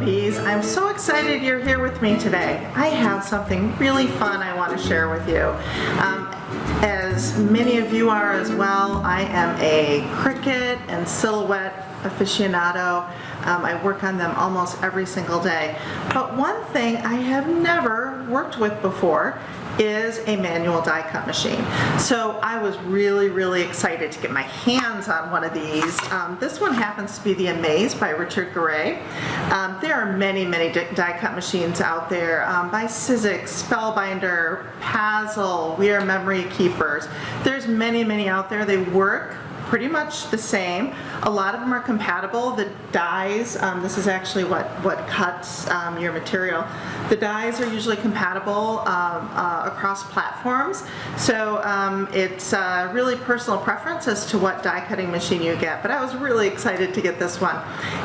bees. I'm so excited you're here with me today. I have something really fun I want to share with you. As many of you are as well, I am a cricket and silhouette aficionado. I work on them almost every single day. But one thing I have never worked with before is a manual die cut machine. So I was really excited to get my hands on one of these. This one happens to be the Amaze by Richard Garay. There are many die cut machines out there by Sizzix, Spellbinder, Pazzle, We Are Memory Keepers. There's many out there. They work pretty much the same. A lot of them are compatible. The dies, this is actually what cuts your material. The dies are usually compatible across platforms. So it's really personal preference as to what die cutting machine you get. But I was really excited to get this one.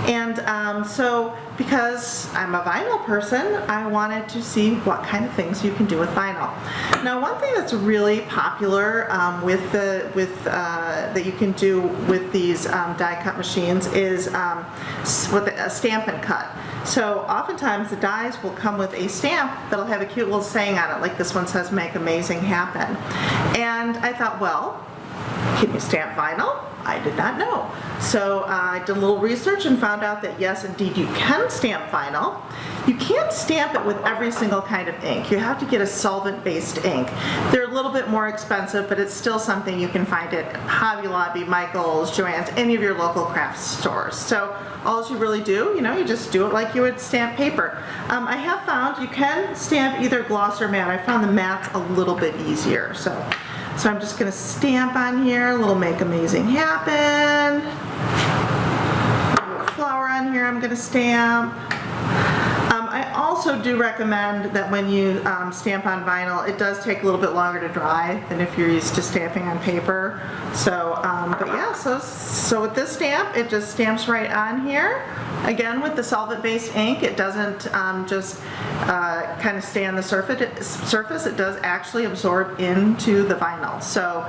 And so because I'm a vinyl person, I wanted to see what kind of things you can do with vinyl. Now, one thing that's really popular that you can do with these die cut machines is with a stamp and cut. So oftentimes the dies will come with a stamp that'll have a cute little saying on it, like this one says, "Make amazing happen." And I thought, well, can you stamp vinyl? I did not know. So I did a little research and found out that yes, indeed, you can stamp vinyl. You can't stamp it with every single kind of ink. You have to get a solvent-based ink. They're a little bit more expensive, but it's still something you can find at Hobby Lobby, Michael's, Joann's, any of your local craft stores. So all you really do, you just do it like you would stamp paper. I have found you can stamp either gloss or matte. I found the matte's a little bit easier. So I'm just going to stamp on here, a little Make Amazing Happen. A little flower on here I'm going to stamp. I also do recommend that when you stamp on vinyl, it does take a little bit longer to dry than if you're used to stamping on paper. So, but yeah, so with this stamp, it just stamps right on here. Again, with the solvent-based ink, it doesn't just kind of stay on the surface. It does actually absorb into the vinyl. So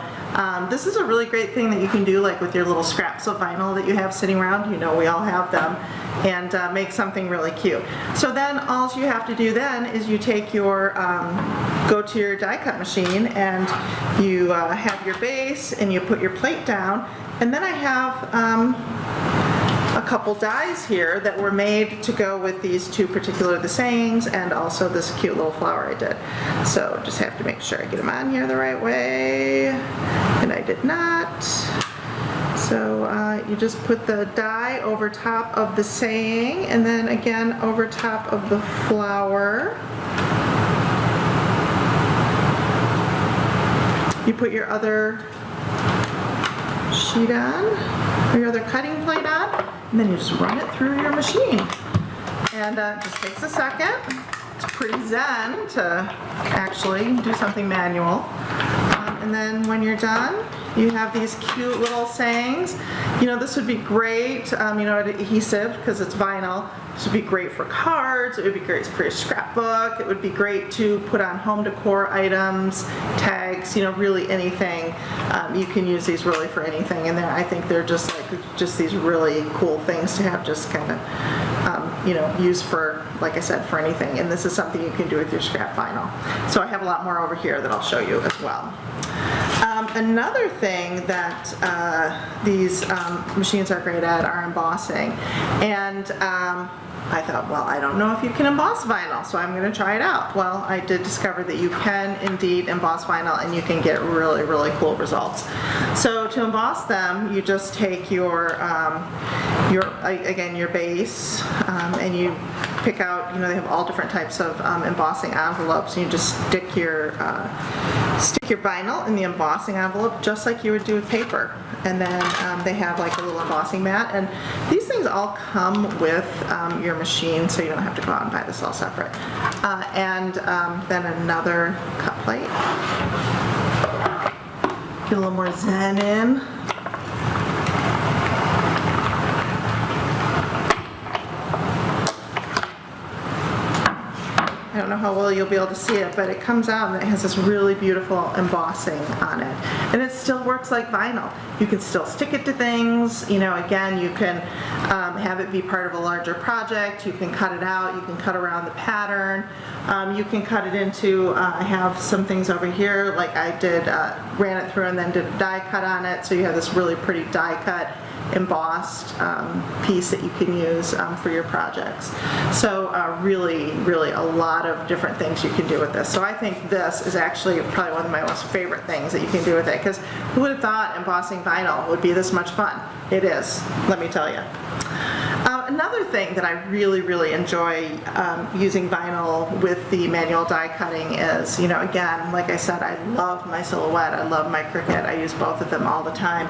this is a really great thing that you can do, like with your little scraps of vinyl that you have sitting around. We all have them, and make something really cute. So then all you have to do then is you take your, go to your die cut machine, and you have your base, and you put your plate down, and then I have a couple dies here that were made to go with these two the sayings, and also this cute little flower I did. So just have to make sure I get them on here the right way, and I did not. So you just put the die over top of the saying, and then again over top of the flower. You put your other sheet on, or your other cutting plate on, and then you just run it through your machine. And it just takes a second. It's pretty zen to actually do something manual. And then when you're done, you have these cute little sayings. This would be great, adhesive, because it's vinyl. This would be great for cards. It would be great for your scrapbook. It would be great to put on home decor items, tags, really anything. You can use these really for anything. And I think they're just these really cool things to have, just kind of, use for, like I said, for anything. And this is something you can do with your scrap vinyl. So I have a lot more over here that I'll show you as well. Another thing that these machines are great at are embossing. And I thought, well, I don't know if you can emboss vinyl, so I'm going to try it out. Well, I did discover that you can indeed emboss vinyl, and you can get really cool results. So to emboss them, you just take your base, and you pick out, they have all different types of embossing envelopes, and you just stick your vinyl in the embossing envelope just like you would do with paper. And then they have like a little embossing mat, and these things all come with your machine, so you don't have to go out and buy this all separate. And then another cut plate. Get a little more zen in. don't know how well you'll be able to see it, but it comes out and it has this really beautiful embossing on it. And it still works like vinyl. You can still stick it to things, you know, again, you can have it be part of a larger project, you can cut it out, you can cut around the pattern, you can cut it into, I have some things over here, like I did, ran it through and then did a die cut on it, so you have this really pretty die cut embossed piece that you can use for your projects. So really a lot of different things you can do with this. So I think this is actually probably one of my most favorite things that you can do with it, because who would have thought embossing vinyl would be this much fun? It is, let me tell you. Another thing that I really enjoy using vinyl with the manual die cutting is, you know, again, like I said, I love my Silhouette, I love my Cricut, I use both of them all the time.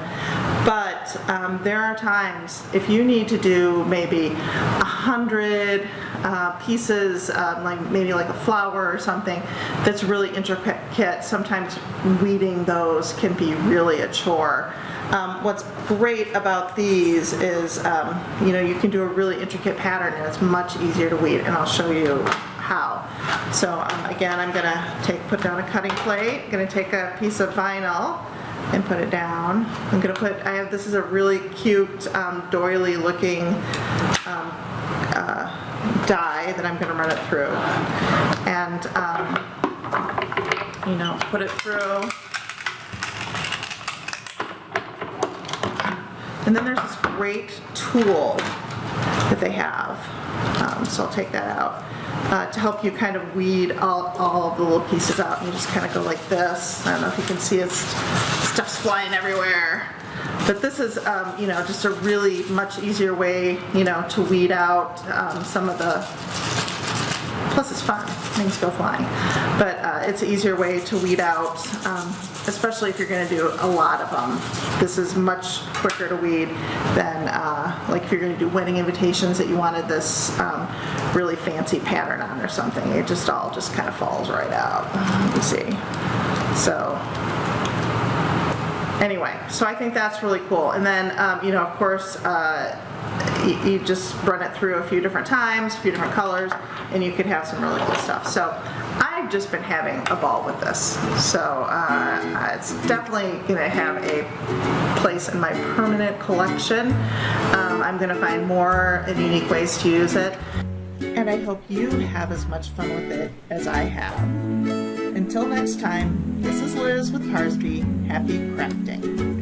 But there are times if you need to do maybe 100 pieces, like maybe like a flower or something that's really intricate, sometimes weeding those can be really a chore. What's great about these is, you know, you can do a really intricate pattern and it's much easier to weed, and I'll show you how. So again, I'm going to put down a cutting plate. I'm going to take a piece of vinyl and put it down. I'm going to put, this is a really cute doily looking die that I'm going to run it through, and you know, put it through. And then there's this great tool that they have, so I'll take that out, to help you kind of weed all of the little pieces out. And you just kind of go like this. I don't know if you can see it, stuff's flying everywhere. But this is, you know, just a really much easier way, you know, to weed out some of the, plus it's fun, things go flying. But it's an easier way to weed out, especially if you're going to do a lot of them. This is much quicker to weed than like if you're going to do wedding invitations that you wanted this really fancy pattern on or something. It just all just kind of falls right out. You see. So anyway, so I think that's really cool. And then you know, of course, you just run it through a few different times, a few different colors, and you could have some really cool stuff. So I've just been having a ball with this. So it's definitely going to have a place in my permanent collection. I'm going to find more and unique ways to use it. And I hope you have as much fun with it as I have. Until next time, this is Liz with Parsbee. Happy crafting.